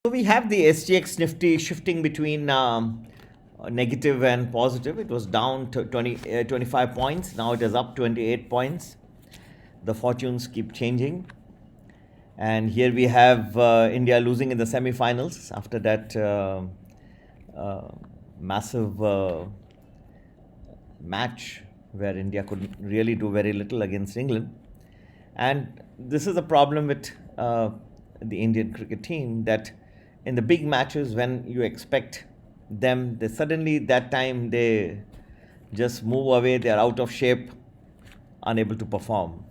So we have the SGX Nifty shifting between negative and positive. It was down to 25 points. Now it is up 28 points. The fortunes keep changing. And here we have India losing in the semi-finals after that massive match where India could really do very little against England. And this is a problem with the Indian cricket team, that in the big matches when you expect them, they suddenly that time they just move away, they are out of shape, unable to perform.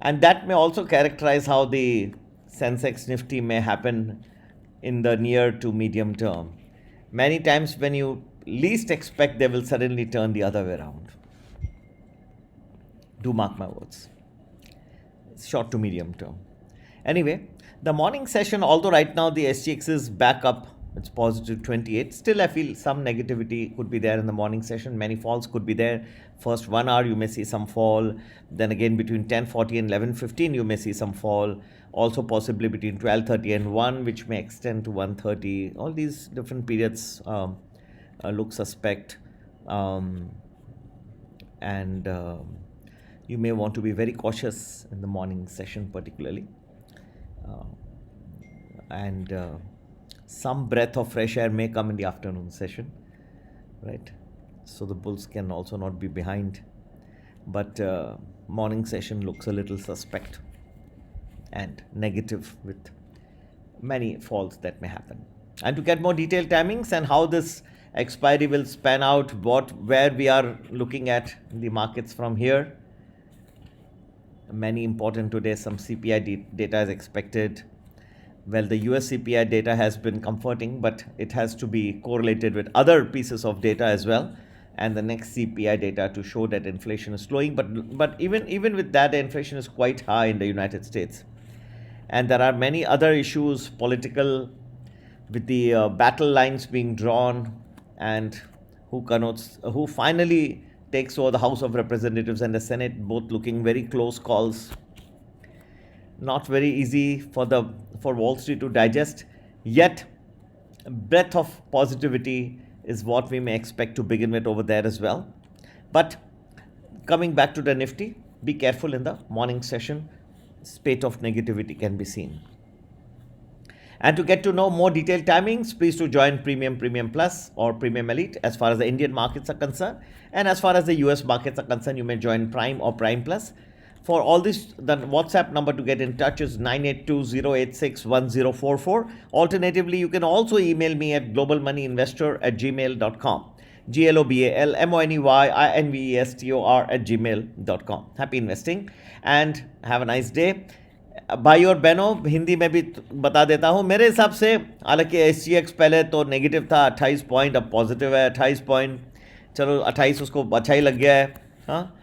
And that may also characterize how the Sensex Nifty may happen in the near to medium term. Many times when you least expect, they will suddenly turn the other way around. Do mark my words. Short to medium term. Anyway, the morning session, although right now the SGX is back up, it's positive 28. Still, I feel some negativity could be there in the morning session. Many falls could be there. First 1 hour, you may see some fall. Then again, between 10:40 and 11:15, you may see some fall. Also, possibly between 12:30 and 1, which may extend to 1:30. All these different periods look suspect. And you may want to be very cautious in the morning session, particularly. And some breath of fresh air may come in the afternoon session, right? So the bulls can also not be behind, but morning session looks a little suspect and negative with many falls that may happen. And to get more detailed timings and how this expiry will span out, where we are looking at the markets from here, many important today. Some CPI data is expected. Well, the US CPI data has been comforting, but it has to be correlated with other pieces of data as well, and the next CPI data to show that inflation is slowing. But even with that, the inflation is quite high in the United States, and there are many other issues, political, with the battle lines being drawn, and who finally takes over the House of Representatives and the Senate, both looking very close calls. Not very easy for Wall Street to digest. Yet, a breath of positivity is what we may expect to begin with over there as well. But coming back to the Nifty, be careful in the morning session. Spate of negativity can be seen. And to get to know more detailed timings, please to join Premium Plus or Premium Elite as far as the Indian markets are concerned. And as far as the US markets are concerned, you may join Prime or Prime Plus. For all this, the WhatsApp number to get in touch is 982-086-1044. Alternatively, you can also email me at globalmoneyinvestor@gmail.com. globalmoneyinvestor@gmail.com. Happy investing and have a nice day. भाई और बहनों, हिंदी में भी बता देता हूँ मेरे हिसाब से। हालांकि SGX पहले तो नेगेटिव था 28 पॉइंट, अब पॉजिटिव है 28 पॉइंट। चलो 28 उसको अच्छा ही लग गया है। हाँ,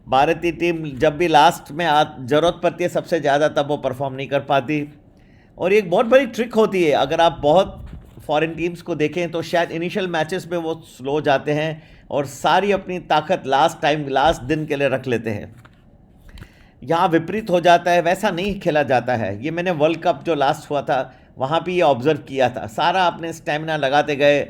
भारतीय टीम जब भी लास्ट में ज़रूरत पड़ती है सबसे ज़्यादा, तब वो परफॉर्म नहीं कर पाती। और एक बहुत बड़ी ट्रिक होती है, अगर आप बहुत फॉरेन टीम्स को देखें तो शायद इनिशियल मैचेस में वो स्लो जाते हैं और सारी अपनी ताकत लास्ट दिन के लिए रख लेते हैं। यहाँ विपरीत हो जाता है, वैसा नहीं खेला जाता है। ये मैंने वर्ल्ड कप जो लास्ट हुआ था वहाँ भी ये ऑब्जर्व किया था। सारा अपने स्टेमिना लगाते गए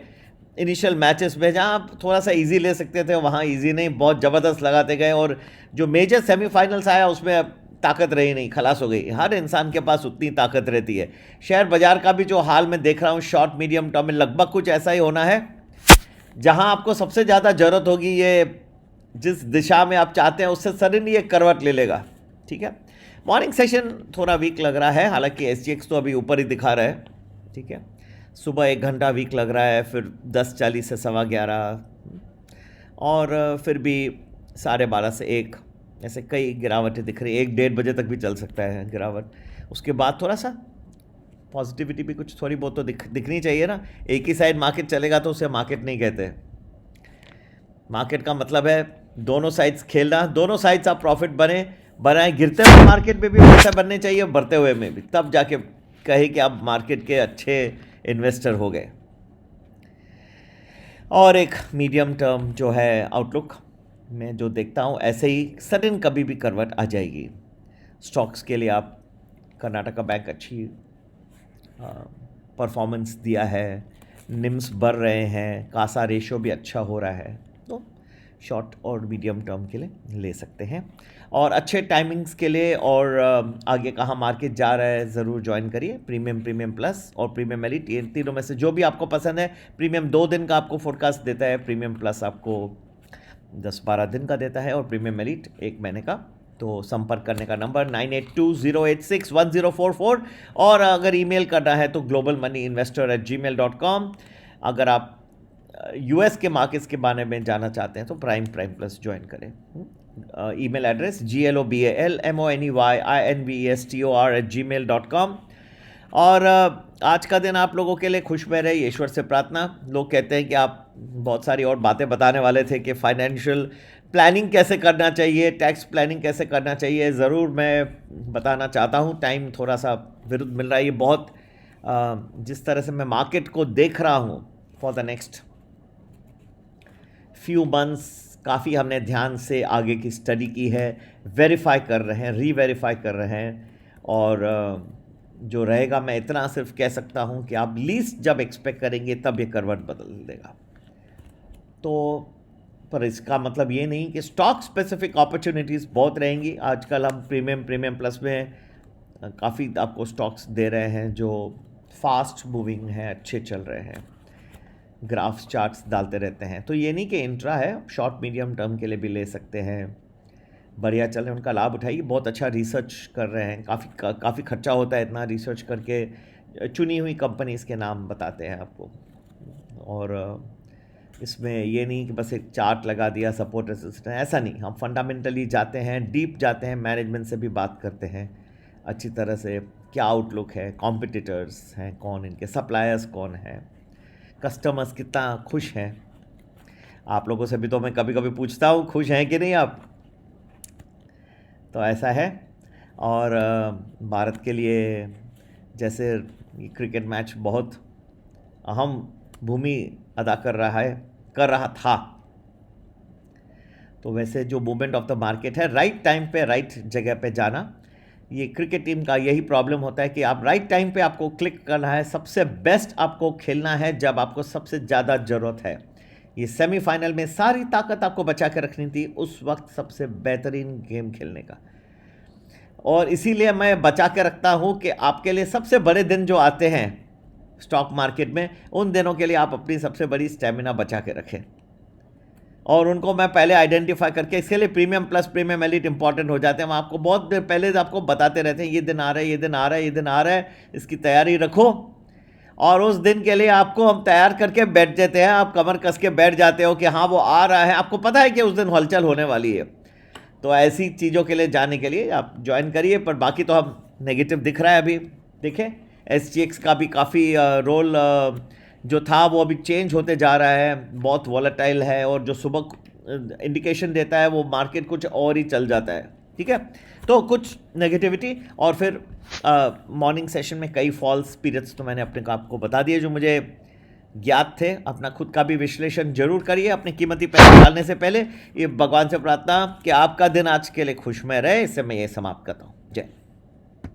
इनिशियल मैचेस में, जहाँ थोड़ा सा इजी ले सकते थे वहाँ इजी नहीं, बहुत ज़बरदस्त लगाते गए। और जो मेजर सेमीफाइनल्स आया उसमें ताकत रही नहीं, खलास हो गई। हर इंसान के पास उतनी ताकत रहती है। शेयर बाज़ार का भी जो हाल मैं देख रहा हूँ शॉर्ट मीडियम टर्म में लगभग कुछ ऐसा ही होना है। जहाँ आपको सबसे ज़्यादा ज़रूरत होगी, ये जिस दिशा में आप चाहते हैं उससे सडनली ये करवट ले लेगा। ठीक है, मॉर्निंग सेशन थोड़ा वीक लग रहा है, हालांकि SGX तो अभी ऊपर ही दिखा रहा है। ठीक है, सुबह 1 घंटा वीक लग रहा है, फिर 10:40 से 11:15, और फिर भी 12:30 से 1, ऐसे कई गिरावटें दिख रही है। 1-1:30 बजे तक भी चल सकता है गिरावट। उसके बाद थोड़ा सा पॉजिटिविटी भी कुछ थोड़ी बहुत तो दिखनी चाहिए ना। एक ही साइड मार्केट चलेगा तो उसे मार्केट नहीं कहते। मार्केट का मतलब है दोनों साइड्स खेलना, दोनों साइड्स आप प्रॉफिट बनाए। गिरते हुए मार्केट में भी पैसा बनने चाहिए, बढ़ते हुए में भी, तब जाके कहे कि आप मार्केट के अच्छे इन्वेस्टर हो गए। और एक मीडियम टर्म जो है आउटलुक मैं जो देखता हूँ, ऐसे ही सडन कभी भी करवट आ जाएगी। स्टॉक्स के लिए आप कर्नाटका बैंक अच्छी परफॉर्मेंस दिया है, निम्स बढ़ रहे हैं, कासा रेशो भी अच्छा हो रहा है, तो शॉर्ट और मीडियम टर्म के लिए ले सकते हैं। और अच्छे टाइमिंग्स के लिए और आगे कहाँ मार्केट जा रहा है ज़रूर ज्वाइन करिए। प्रीमियम, प्रीमियम प्लस और प्रीमियम एलीट, ये तीनों में से जो भी आपको पसंद है। प्रीमियम 2 दिन का आपको फोरकास्ट देता है, प्रीमियम प्लस आपको 10-12 दिन का देता है और प्रीमियम एलीट 1 महीने का। तो संपर्क करने का नंबर 9820861044 और अगर ईमेल करना है तो globalmoneyinvestor@gmail.com। अगर आप यूएस के मार्केट्स के बारे में जानना चाहते हैं तो प्राइम प्लस ज्वाइन करें। Email address globalmoneyinvestor@gmail.com। और आज का दिन आप लोगों के लिए खुशमय रहे, ईश्वर से प्रार्थना। लोग कहते हैं कि आप बहुत सारी और बातें बताने वाले थे कि फाइनेंशियल प्लानिंग कैसे करना चाहिए, टैक्स प्लानिंग कैसे करना चाहिए। ज़रूर मैं बताना चाहता हूँ, टाइम थोड़ा सा विरुद्ध मिल रहा है। ये बहुत जिस तरह से मैं मार्केट को देख रहा हूँ for the next few months, काफ़ी हमने ध्यान से आगे की स्टडी की है, वेरीफाई कर रहे हैं, रीवेरीफाई कर रहे हैं। और जो रहेगा, मैं इतना सिर्फ कह सकता हूँ कि आप लीस्ट जब एक्सपेक्ट करेंगे तब ये करवट बदल देगा। तो पर इसका मतलब ये नहीं कि स्टॉक स्पेसिफिक अपॉर्चुनिटीज़ बहुत रहेंगी। आजकल हम प्रीमियम प्लस में काफ़ी आपको स्टॉक्स दे रहे हैं जो फास्ट मूविंग हैं, अच्छे चल रहे हैं, ग्राफ्स चार्ट्स डालते रहते हैं। तो ये नहीं कि इंट्रा है, शॉर्ट मीडियम टर्म के लिए भी ले सकते हैं, बढ़िया चल रहे हैं, उनका लाभ उठाइए। बहुत अच्छा रिसर्च कर रहे हैं, काफ़ी खर्चा होता है, इतना रिसर्च करके चुनी हुई कंपनीज़ के नाम बताते हैं आपको। और इसमें ये नहीं कि बस एक चार्ट लगा दिया, सपोर्ट रेजिस्टेंस, ऐसा नहीं। हम फंडामेंटली जाते हैं, डीप जाते हैं, मैनेजमेंट से भी बात करते हैं अच्छी तरह से, क्या आउटलुक है, कॉम्पिटिटर्स हैं कौन, इनके सप्लायर्स कौन हैं, कस्टमर्स कितना खुश हैं। आप लोगों से भी तो मैं कभी कभी पूछता हूँ खुश हैं कि नहीं आप, तो ऐसा है। और भारत के लिए जैसे क्रिकेट मैच बहुत अहम भूमि अदा कर रहा था, तो वैसे जो मूवमेंट ऑफ द मार्केट है, राइट टाइम पे राइट जगह पे जाना, ये क्रिकेट टीम का यही प्रॉब्लम होता है कि आप राइट टाइम पे आपको क्लिक करना है। सबसे बेस्ट आपको खेलना है जब आपको सबसे ज़्यादा ज़रूरत है। ये सेमीफाइनल में सारी ताकत आपको बचा के रखनी थी, उस वक्त सबसे बेहतरीन गेम खेलने का। और इसीलिए मैं बचा के रखता हूँ कि आपके लिए सबसे बड़े दिन जो आते हैं स्टॉक मार्केट में, उन दिनों के लिए आप अपनी सबसे बड़ी स्टेमिना बचा के रखें और उनको मैं पहले आइडेंटिफाई करके, इसके लिए premium plus, premium elite important हो जाते हैं। हम आपको बहुत देर पहले आपको बताते रहते हैं, ये दिन आ रहा है, ये दिन आ रहा है, ये दिन आ रहा है, इसकी तैयारी रखो। और उस दिन के लिए आपको हम तैयार करके बैठ जाते हैं, आप कमर कस के बैठ जाते हो कि हाँ वो आ रहा है, आपको पता है कि उस दिन हलचल होने वाली है। तो ऐसी चीज़ों के लिए जाने के लिए आप ज्वाइन करिए। पर बाकी तो हम नेगेटिव दिख रहा है अभी। देखें SGX का भी काफ़ी रोल जो था वो अभी चेंज होते जा रहा है, बहुत वॉलेटाइल है, और जो सुबह इंडिकेशन देता है वो मार्केट कुछ और ही चल जाता है। ठीक है, तो कुछ नेगेटिविटी और फिर मॉर्निंग सेशन में कई फॉल्स पीरियड्स तो मैंने अपने को आपको बता दिए जो मुझे ज्ञात थे। अपना खुद का भी विश्लेषण जरूर करिए अपनी कीमती पैसे डालने से पहले। ये भगवान से प्रार्थना कि आपका दिन आज के लिए खुशमय रहे। इससे मैं ये समाप्त करता हूँ।